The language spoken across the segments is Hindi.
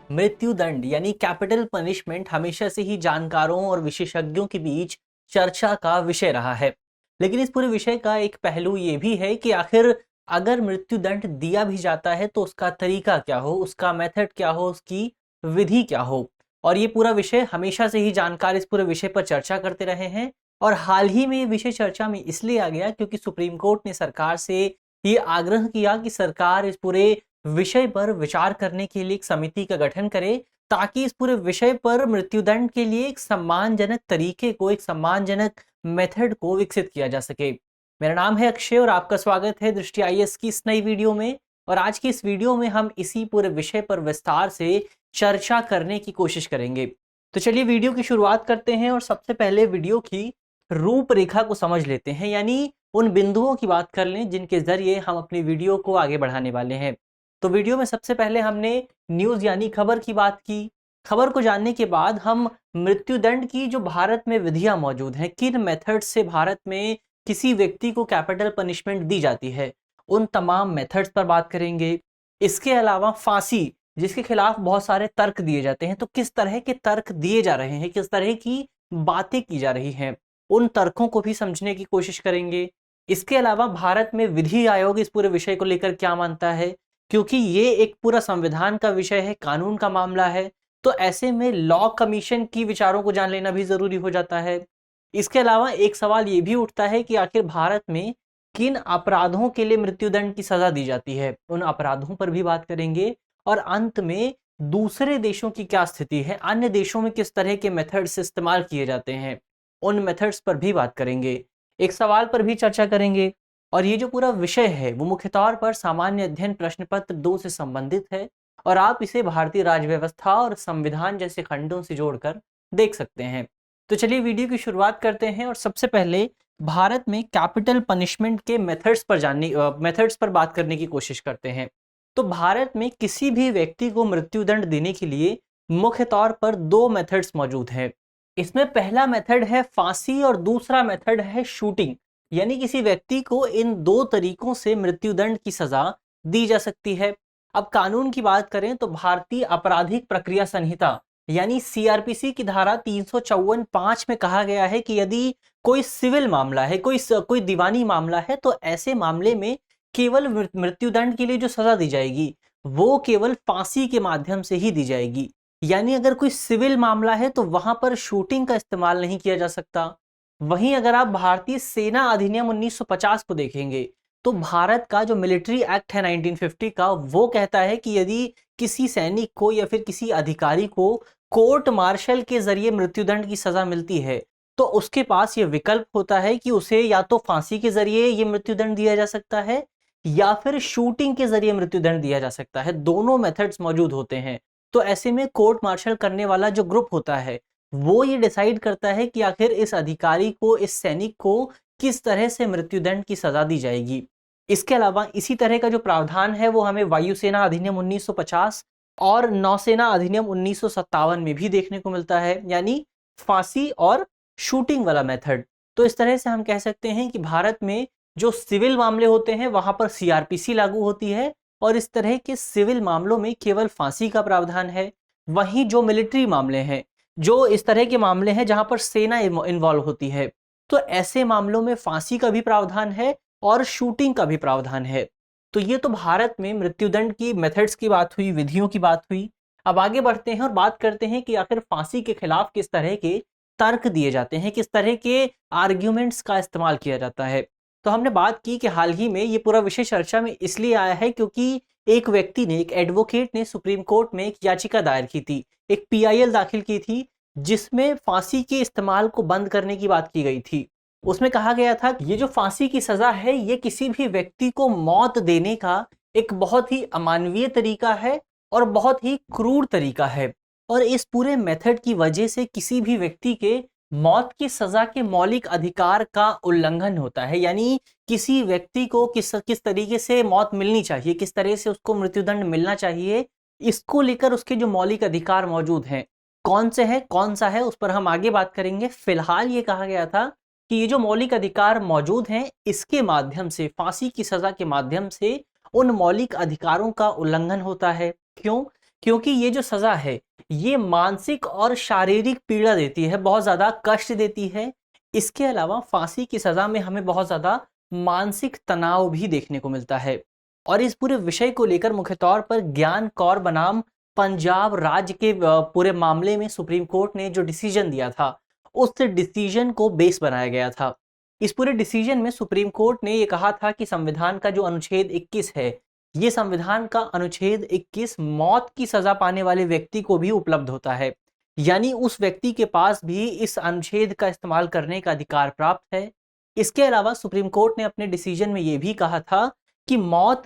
मृत्यु दंड यानी कैपिटल पनिशमेंट हमेशा से ही जानकारों और विशेषज्ञों के बीच चर्चा का विषय रहा है। लेकिन इस पूरे विषय का एक पहलू ये भी है कि आखिर अगर मृत्यु दंड दिया भी जाता है तो उसका तरीका क्या हो, उसका मेथड क्या हो, उसकी विधि क्या हो। और ये पूरा विषय हमेशा से ही जानकार इस पूरे विषय पर चर्चा करते रहे हैं। और हाल ही में ये विषय चर्चा में इसलिए आ गया क्योंकि सुप्रीम कोर्ट ने सरकार से ये आग्रह किया कि सरकार इस पूरे विषय पर विचार करने के लिए एक समिति का गठन करे, ताकि इस पूरे विषय पर मृत्युदंड के लिए एक सम्मानजनक तरीके को, एक सम्मानजनक मेथड को विकसित किया जा सके। मेरा नाम है अक्षय और आपका स्वागत है दृष्टि आईएएस की इस नई वीडियो में। और आज की इस वीडियो में हम इसी पूरे विषय पर विस्तार से चर्चा करने की कोशिश करेंगे। तो चलिए वीडियो की शुरुआत करते हैं और सबसे पहले वीडियो की रूपरेखा को समझ लेते हैं, यानी उन बिंदुओं की बात कर लें जिनके जरिए हम अपनी वीडियो को आगे बढ़ाने वाले हैं। तो वीडियो में सबसे पहले हमने न्यूज़ यानी खबर की बात की। खबर को जानने के बाद हम मृत्युदंड की जो भारत में विधियां मौजूद हैं, किन मेथड से भारत में किसी व्यक्ति को कैपिटल पनिशमेंट दी जाती है, उन तमाम मेथड्स पर बात करेंगे। इसके अलावा फांसी, जिसके खिलाफ बहुत सारे तर्क दिए जाते हैं, तो किस तरह के तर्क दिए जा रहे हैं, किस तरह की बातें की जा रही हैं, उन तर्कों को भी समझने की कोशिश करेंगे। इसके अलावा भारत में विधि आयोग इस पूरे विषय को लेकर क्या मानता है, क्योंकि ये एक पूरा संविधान का विषय है, कानून का मामला है, तो ऐसे में लॉ कमीशन की विचारों को जान लेना भी जरूरी हो जाता है। इसके अलावा एक सवाल ये भी उठता है कि आखिर भारत में किन अपराधों के लिए मृत्युदंड की सजा दी जाती है, उन अपराधों पर भी बात करेंगे। और अंत में दूसरे देशों की क्या स्थिति है, अन्य देशों में किस तरह के मेथड्स इस्तेमाल किए जाते हैं, उन मेथड्स पर भी बात करेंगे। एक सवाल पर भी चर्चा करेंगे। और ये जो पूरा विषय है वो मुख्य तौर पर सामान्य अध्ययन प्रश्न पत्र 2 से संबंधित है और आप इसे भारतीय राज्य व्यवस्था और संविधान जैसे खंडों से जोड़कर देख सकते हैं। तो चलिए वीडियो की शुरुआत करते हैं और सबसे पहले भारत में कैपिटल पनिशमेंट के मेथड्स पर बात करने की कोशिश करते हैं। तो भारत में किसी भी व्यक्ति को मृत्युदंड देने के लिए मुख्य तौर पर 2 मेथड्स मौजूद हैं। इसमें पहला मेथड है फांसी और दूसरा मेथड है शूटिंग, यानी किसी व्यक्ति को इन 2 तरीकों से मृत्युदंड की सजा दी जा सकती है। अब कानून की बात करें तो भारतीय आपराधिक प्रक्रिया संहिता यानी सीआरपीसी की धारा 354(5) में कहा गया है कि यदि कोई सिविल मामला है, कोई दीवानी मामला है, तो ऐसे मामले में केवल मृत्युदंड के लिए जो सजा दी जाएगी वो केवल फांसी के माध्यम से ही दी जाएगी। यानी अगर कोई सिविल मामला है तो वहां पर शूटिंग का इस्तेमाल नहीं किया जा सकता। वहीं अगर आप भारतीय सेना अधिनियम 1950 को देखेंगे तो भारत का जो मिलिट्री एक्ट है 1950 का, वो कहता है कि यदि किसी सैनिक को या फिर किसी अधिकारी को कोर्ट मार्शल के जरिए मृत्युदंड की सजा मिलती है तो उसके पास ये विकल्प होता है कि उसे या तो फांसी के जरिए ये मृत्युदंड दिया जा सकता है या फिर शूटिंग के जरिए मृत्युदंड दिया जा सकता है। दोनों मेथड्स मौजूद होते हैं। तो ऐसे में कोर्ट मार्शल करने वाला जो ग्रुप होता है वो ये डिसाइड करता है कि आखिर इस अधिकारी को, इस सैनिक को किस तरह से मृत्युदंड की सजा दी जाएगी। इसके अलावा इसी तरह का जो प्रावधान है वो हमें वायुसेना अधिनियम 1950 और नौसेना अधिनियम 1957 में भी देखने को मिलता है, यानी फांसी और शूटिंग वाला मेथड। तो इस तरह से हम कह सकते हैं कि भारत में जो सिविल मामले होते हैं वहां पर सीआरपीसी लागू होती है और इस तरह के सिविल मामलों में केवल फांसी का प्रावधान है। वहीं जो मिलिट्री मामले हैं, जो इस तरह के मामले हैं जहां पर सेना इन्वॉल्व होती है, तो ऐसे मामलों में फांसी का भी प्रावधान है और शूटिंग का भी प्रावधान है। तो ये तो भारत में मृत्युदंड की मेथड्स की बात हुई, विधियों की बात हुई। अब आगे बढ़ते हैं और बात करते हैं कि आखिर फांसी के खिलाफ किस तरह के तर्क दिए जाते हैं, किस तरह के आर्ग्यूमेंट्स का इस्तेमाल किया जाता है। तो हमने बात की कि हाल ही में ये पूरा विषय चर्चा में इसलिए आया है क्योंकि एक व्यक्ति ने, एक एडवोकेट ने सुप्रीम कोर्ट में एक याचिका दायर की थी, एक पीआईएल दाखिल की थी, जिसमें फांसी के इस्तेमाल को बंद करने की बात की गई थी। उसमें कहा गया था कि ये जो फांसी की सजा है ये किसी भी व्यक्ति को मौत देने का एक बहुत ही अमानवीय तरीका है और बहुत ही क्रूर तरीका है। और इस पूरे मेथड की वजह से किसी भी व्यक्ति के मौत की सजा के मौलिक अधिकार का उल्लंघन होता है। यानी किसी व्यक्ति को किस तरीके से मौत मिलनी चाहिए, किस तरह से उसको मृत्युदंड मिलना चाहिए, इसको लेकर उसके जो मौलिक अधिकार मौजूद हैं, कौन से हैं, कौन सा है, उस पर हम आगे बात करेंगे। फिलहाल ये कहा गया था कि ये जो मौलिक अधिकार मौजूद हैं इसके माध्यम से, फांसी की सजा के माध्यम से उन मौलिक अधिकारों का उल्लंघन होता है। क्यों? क्योंकि ये जो सजा है ये मानसिक और शारीरिक पीड़ा देती है, बहुत ज्यादा कष्ट देती है। इसके अलावा फांसी की सजा में हमें बहुत ज्यादा मानसिक तनाव भी देखने को मिलता है। और इस पूरे विषय को लेकर मुख्य तौर पर ज्ञान कौर बनाम पंजाब राज्य के पूरे मामले में सुप्रीम कोर्ट ने जो डिसीजन दिया था उस डिसीजन को बेस बनाया गया था। इस पूरे डिसीजन में सुप्रीम कोर्ट ने ये कहा था कि संविधान का जो अनुच्छेद 21 है, ये संविधान का अनुच्छेद 21 मौत की सजा पाने वाले व्यक्ति को भी उपलब्ध होता है। यानी उस व्यक्ति के पास भी इस अनुच्छेद का इस्तेमाल करने का अधिकार प्राप्त है। इसके अलावा सुप्रीम कोर्ट ने अपने डिसीजन में यह भी कहा था कि मौत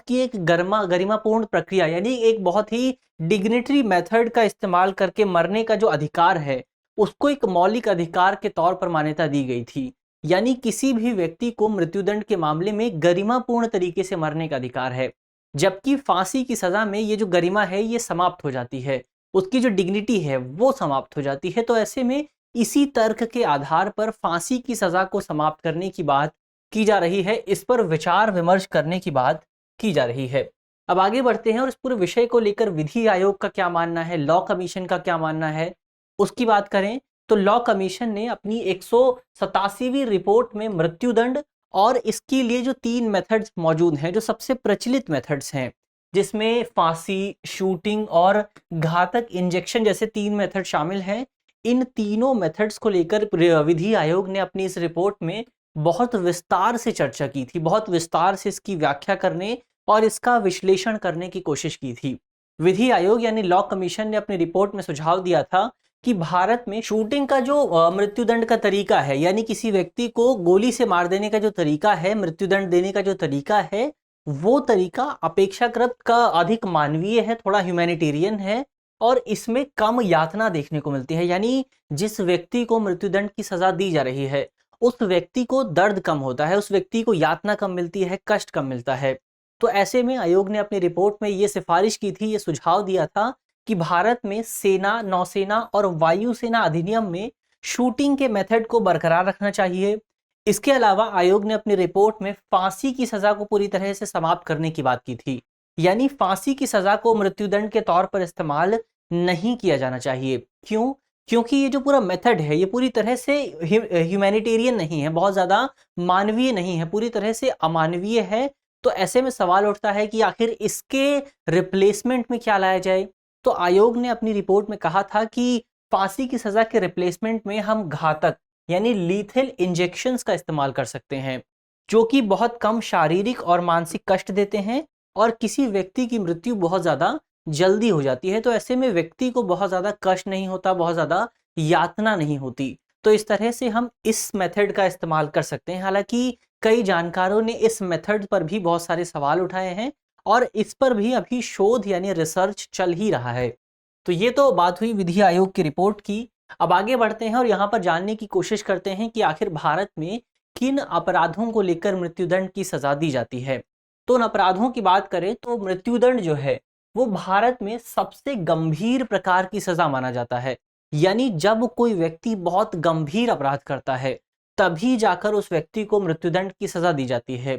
की एक गरिमापूर्ण प्रक्रिया, यानी एक बहुत ही डिग्निटरी मेथड का इस्तेमाल करके मरने का जो अधिकार है उसको एक मौलिक अधिकार के तौर पर मान्यता दी गई थी। यानी किसी भी व्यक्ति को मृत्युदंड के मामले में गरिमापूर्ण तरीके से मरने का अधिकार है, जबकि फांसी की सजा में ये जो गरिमा है ये समाप्त हो जाती है, उसकी जो डिग्निटी है वो समाप्त हो जाती है। तो ऐसे में इसी तर्क के आधार पर फांसी की सजा को समाप्त करने की बात की जा रही है, इस पर विचार विमर्श करने की बात की जा रही है। अब आगे बढ़ते हैं और इस पूरे विषय को लेकर विधि आयोग का क्या मानना है, लॉ कमीशन का क्या मानना है, उसकी बात करें तो लॉ कमीशन ने अपनी 187वीं रिपोर्ट में मृत्युदंड और इसके लिए जो 3 मेथड्स मौजूद हैं, जो सबसे प्रचलित मेथड्स हैं, जिसमें फांसी, शूटिंग और घातक इंजेक्शन जैसे 3 मेथड शामिल हैं, इन तीनों मेथड्स को लेकर विधि आयोग ने अपनी इस रिपोर्ट में बहुत विस्तार से चर्चा की थी, बहुत विस्तार से इसकी व्याख्या करने और इसका विश्लेषण करने की कोशिश की थी। विधि आयोग यानी लॉ कमीशन ने अपनी रिपोर्ट में सुझाव दिया था कि भारत में शूटिंग का जो मृत्युदंड का तरीका है, यानी किसी व्यक्ति को गोली से मार देने का जो तरीका है, मृत्युदंड देने का जो तरीका है, वो तरीका अपेक्षाकृत का अधिक मानवीय है, थोड़ा ह्यूमैनिटेरियन है और इसमें कम यातना देखने को मिलती है। यानी जिस व्यक्ति को मृत्युदंड की सजा दी जा रही है उस व्यक्ति को दर्द कम होता है, उस व्यक्ति को यातना कम मिलती है, कष्ट कम मिलता है। तो ऐसे में आयोग ने अपनी रिपोर्ट में ये सिफारिश की थी, ये सुझाव दिया था कि भारत में सेना, नौसेना और वायुसेना अधिनियम में शूटिंग के मेथड को बरकरार रखना चाहिए। इसके अलावा आयोग ने अपनी रिपोर्ट में फांसी की सजा को पूरी तरह से समाप्त करने की बात की थी, यानी फांसी की सजा को मृत्युदंड के तौर पर इस्तेमाल नहीं किया जाना चाहिए। क्यों? क्योंकि ये जो पूरा मेथड है ये पूरी तरह से ह्यूमैनिटेरियन नहीं है, बहुत ज्यादा मानवीय नहीं है, पूरी तरह से अमानवीय है। तो ऐसे में सवाल उठता है कि आखिर इसके रिप्लेसमेंट में क्या लाया जाए। तो आयोग ने अपनी रिपोर्ट में कहा था कि फांसी की सजा के रिप्लेसमेंट में हम घातक यानी लीथल इंजेक्शंस का इस्तेमाल कर सकते हैं, जो कि बहुत कम शारीरिक और मानसिक कष्ट देते हैं और किसी व्यक्ति की मृत्यु बहुत ज़्यादा जल्दी हो जाती है। तो ऐसे में व्यक्ति को बहुत ज़्यादा कष्ट नहीं होता, बहुत ज़्यादा यातना नहीं होती। तो इस तरह से हम इस मेथड का इस्तेमाल कर सकते हैं। हालांकि कई जानकारों ने इस मेथड पर भी बहुत सारे सवाल उठाए हैं और इस पर भी अभी शोध यानी रिसर्च चल ही रहा है। तो ये तो बात हुई विधि आयोग की रिपोर्ट की। अब आगे बढ़ते हैं और यहाँ पर जानने की कोशिश करते हैं कि आखिर भारत में किन अपराधों को लेकर मृत्युदंड की सजा दी जाती है। तो उन अपराधों की बात करें तो मृत्युदंड जो है वो भारत में सबसे गंभीर प्रकार की सजा माना जाता है। यानी जब कोई व्यक्ति बहुत गंभीर अपराध करता है तभी जाकर उस व्यक्ति को मृत्युदंड की सजा दी जाती है।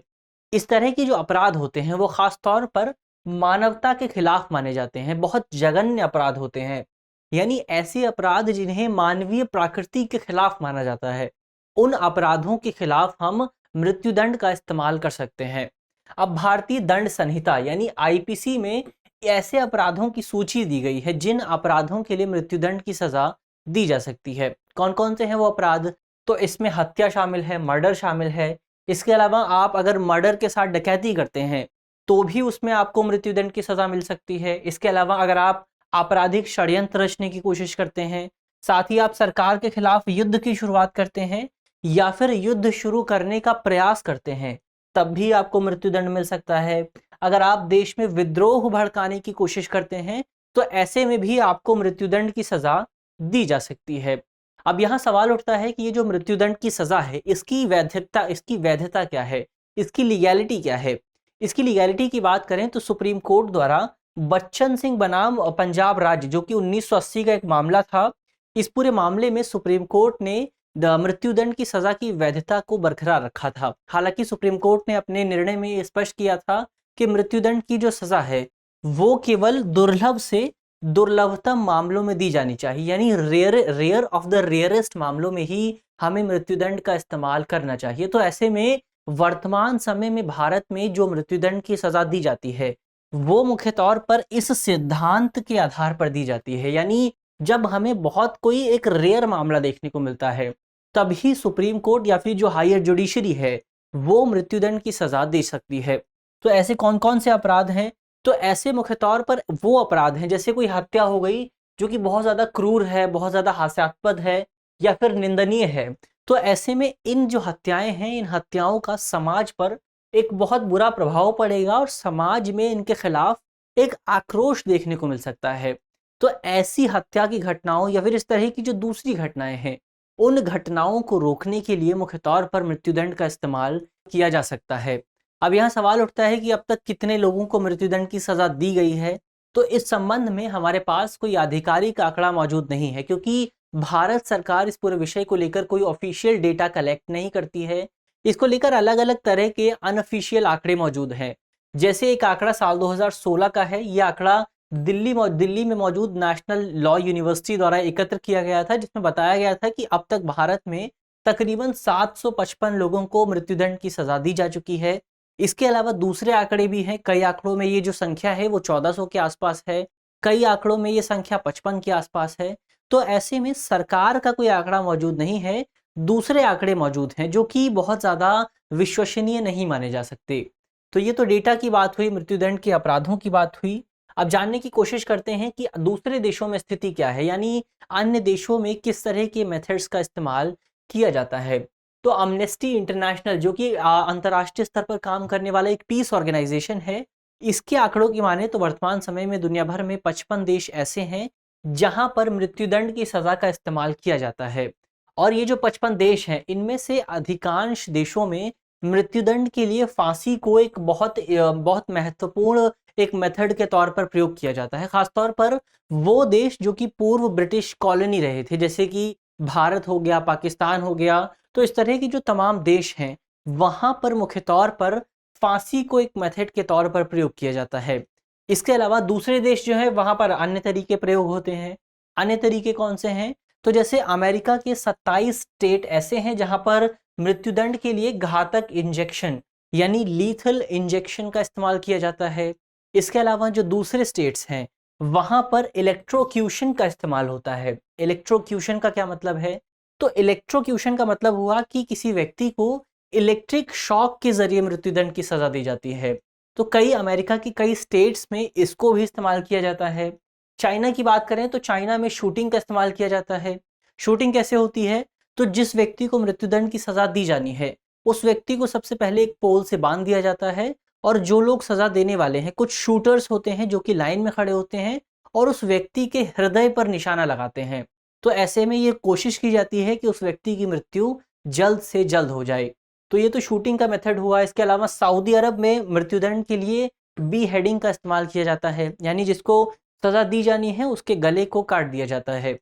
इस तरह के जो अपराध होते हैं वो खास तौर पर मानवता के खिलाफ माने जाते हैं, बहुत जघन्य अपराध होते हैं। यानी ऐसे अपराध जिन्हें मानवीय प्रकृति के खिलाफ माना जाता है, उन अपराधों के खिलाफ हम मृत्युदंड का इस्तेमाल कर सकते हैं। अब भारतीय दंड संहिता यानी आईपीसी में ऐसे अपराधों की सूची दी गई है जिन अपराधों के लिए मृत्युदंड की सजा दी जा सकती है। कौन कौन से हैं वो अपराध? तो इसमें हत्या शामिल है, मर्डर शामिल है। इसके अलावा आप अगर मर्डर के साथ डकैती करते हैं तो भी उसमें आपको मृत्युदंड की सजा मिल सकती है। इसके अलावा अगर आप आपराधिक षड्यंत्र रचने की कोशिश करते हैं, साथ ही आप सरकार के खिलाफ युद्ध की शुरुआत करते हैं या फिर युद्ध शुरू करने का प्रयास करते हैं, तब भी आपको मृत्युदंड मिल सकता है। अगर आप देश में विद्रोह भड़काने की कोशिश करते हैं तो ऐसे में भी आपको मृत्युदंड की सजा दी जा सकती है। अब यहाँ सवाल उठता है कि ये जो मृत्युदंड की सजा है इसकी वैधता क्या है, इसकी लीगैलिटी क्या है। इसकी लीगैलिटी की बात करें तो सुप्रीम कोर्ट द्वारा बच्चन सिंह बनाम पंजाब राज्य, जो कि 1980 का एक मामला था, इस पूरे मामले में सुप्रीम कोर्ट ने मृत्युदंड की सजा की वैधता को बरकरार रखा था। हालांकि सुप्रीम कोर्ट ने अपने निर्णय में स्पष्ट किया था कि मृत्युदंड की जो सजा है वो केवल दुर्लभ से दुर्लभतम मामलों में दी जानी चाहिए, यानी रेयर ऑफ द रेयरेस्ट मामलों में ही हमें मृत्युदंड का इस्तेमाल करना चाहिए। तो ऐसे में वर्तमान समय में भारत में जो मृत्युदंड की सजा दी जाती है वो मुख्य तौर पर इस सिद्धांत के आधार पर दी जाती है, यानी जब हमें बहुत कोई एक रेयर मामला देखने को मिलता है तभी सुप्रीम कोर्ट या फिर जो हायर जुडिशरी है वो मृत्युदंड की सजा दे सकती है। तो ऐसे कौन कौन से अपराध हैं? तो ऐसे मुख्य तौर पर वो अपराध हैं जैसे कोई हत्या हो गई जो कि बहुत ज्यादा क्रूर है, बहुत ज्यादा हास्यास्पद है या फिर निंदनीय है। तो ऐसे में इन जो हत्याएं हैं, इन हत्याओं का समाज पर एक बहुत बुरा प्रभाव पड़ेगा और समाज में इनके खिलाफ एक आक्रोश देखने को मिल सकता है। तो ऐसी हत्या की घटनाओं या फिर इस तरह की जो दूसरी घटनाएं हैं उन घटनाओं को रोकने के लिए मुख्य तौर पर मृत्युदंड का इस्तेमाल किया जा सकता है। अब यहाँ सवाल उठता है कि अब तक कितने लोगों को मृत्युदंड की सजा दी गई है? तो इस संबंध में हमारे पास कोई आधिकारिक आंकड़ा मौजूद नहीं है, क्योंकि भारत सरकार इस पूरे विषय को लेकर कोई ऑफिशियल डेटा कलेक्ट नहीं करती है। इसको लेकर अलग अलग तरह के अनऑफिशियल आंकड़े मौजूद हैं। जैसे एक आंकड़ा साल 2016 का है, यह आंकड़ा दिल्ली में मौजूद नेशनल लॉ यूनिवर्सिटी द्वारा एकत्र किया गया था, जिसमें बताया गया था कि अब तक भारत में तकरीबन 755 लोगों को मृत्युदंड की सजा दी जा चुकी है। इसके अलावा दूसरे आंकड़े भी हैं। कई आंकड़ों में ये जो संख्या है वो 1400 के आसपास है, कई आंकड़ों में ये संख्या 55 के आसपास है। तो ऐसे में सरकार का कोई आंकड़ा मौजूद नहीं है, दूसरे आंकड़े मौजूद हैं जो कि बहुत ज़्यादा विश्वसनीय नहीं माने जा सकते। तो ये तो डेटा की बात हुई, मृत्युदंड के अपराधों की बात हुई। अब जानने की कोशिश करते हैं कि दूसरे देशों में स्थिति क्या है, यानी अन्य देशों में किस तरह के मेथड्स का इस्तेमाल किया जाता है। तो अमनेस्टी इंटरनेशनल जो कि अंतर्राष्ट्रीय स्तर पर काम करने वाला एक पीस ऑर्गेनाइजेशन है, इसके आंकड़ों की माने तो वर्तमान समय में दुनिया भर में 55 देश ऐसे हैं जहां पर मृत्युदंड की सजा का इस्तेमाल किया जाता है। और ये जो 55 देश हैं इनमें से अधिकांश देशों में मृत्युदंड के लिए फांसी को एक बहुत महत्वपूर्ण एक मेथड के तौर पर प्रयोग किया जाता है। खासतौर पर वो देश जो कि पूर्व ब्रिटिश कॉलोनी रहे थे, जैसे कि भारत हो गया, पाकिस्तान हो गया। तो इस तरह की जो तमाम देश हैं वहां पर मुख्य तौर पर फांसी को एक मेथड के तौर पर प्रयोग किया जाता है। इसके अलावा दूसरे देश जो है वहां पर अन्य तरीके प्रयोग होते हैं। अन्य तरीके कौन से हैं? तो जैसे अमेरिका के 27 स्टेट ऐसे हैं जहां पर मृत्युदंड के लिए घातक इंजेक्शन यानी लीथल इंजेक्शन का इस्तेमाल किया जाता है। इसके अलावा जो दूसरे स्टेट्स हैं वहां पर इलेक्ट्रोक्यूशन का इस्तेमाल होता है। इलेक्ट्रोक्यूशन का क्या मतलब है? तो इलेक्ट्रोक्यूशन का मतलब हुआ कि किसी व्यक्ति को इलेक्ट्रिक शॉक के जरिए मृत्युदंड की सजा दी जाती है। तो कई अमेरिका की कई स्टेट्स में इसको भी इस्तेमाल किया जाता है। चाइना की बात करें तो चाइना में शूटिंग का इस्तेमाल किया जाता है। शूटिंग कैसे होती है? तो जिस व्यक्ति को मृत्युदंड की सजा दी जानी है उस व्यक्ति को सबसे पहले एक पोल से बांध दिया जाता है और जो लोग सजा देने वाले हैं कुछ शूटर्स होते हैं जो कि लाइन में खड़े होते हैं और उस व्यक्ति के हृदय पर निशाना लगाते हैं। तो ऐसे में ये कोशिश की जाती है कि उस व्यक्ति की मृत्यु जल्द से जल्द हो जाए। तो ये तो शूटिंग का मेथड हुआ। इसके अलावा सऊदी अरब में मृत्युदंड के लिए बी हेडिंग का इस्तेमाल किया जाता है, यानी जिसको सजा दी जानी है उसके गले को काट दिया जाता है।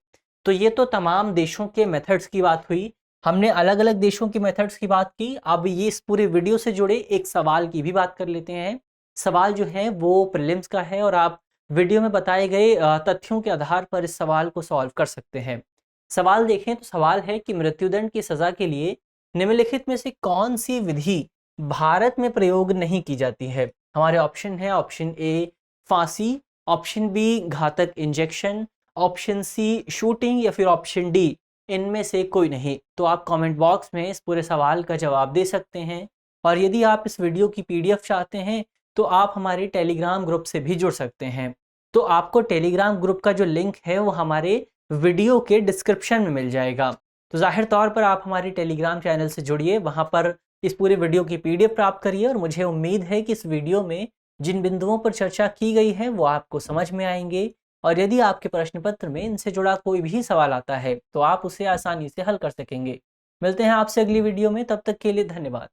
तो ये तो तमाम देशों के मेथड्स की बात हुई। हमने अलग अलग देशों के मेथड्स की बात की। अब ये इस पूरे वीडियो से जुड़े एक सवाल की भी बात कर लेते हैं। सवाल जो है वो प्रीलिम्स का है और आप वीडियो में बताए गए तथ्यों के आधार पर इस सवाल को सॉल्व कर सकते हैं। सवाल देखें तो सवाल है कि मृत्युदंड की सजा के लिए निम्नलिखित में से कौन सी विधि भारत में प्रयोग नहीं की जाती है? हमारे ऑप्शन है ऑप्शन ए फांसी, ऑप्शन बी घातक इंजेक्शन, ऑप्शन सी शूटिंग या फिर ऑप्शन डी इनमें से कोई नहीं। तो आप कमेंट बॉक्स में इस पूरे सवाल का जवाब दे सकते हैं। और यदि आप इस वीडियो की पीडीएफ चाहते हैं तो आप हमारे टेलीग्राम ग्रुप से भी जुड़ सकते हैं। तो आपको टेलीग्राम ग्रुप का जो लिंक है वो हमारे वीडियो के डिस्क्रिप्शन में मिल जाएगा। तो जाहिर तौर पर आप हमारे टेलीग्राम चैनल से जुड़िए, वहाँ पर इस पूरे वीडियो की पीडीएफ प्राप्त करिए और मुझे उम्मीद है कि इस वीडियो में जिन बिंदुओं पर चर्चा की गई है वो आपको समझ में आएंगे। और यदि आपके प्रश्न पत्र में इनसे जुड़ा कोई भी सवाल आता है तो आप उसे आसानी से हल कर सकेंगे। मिलते हैं आपसे अगली वीडियो में, तब तक के लिए धन्यवाद।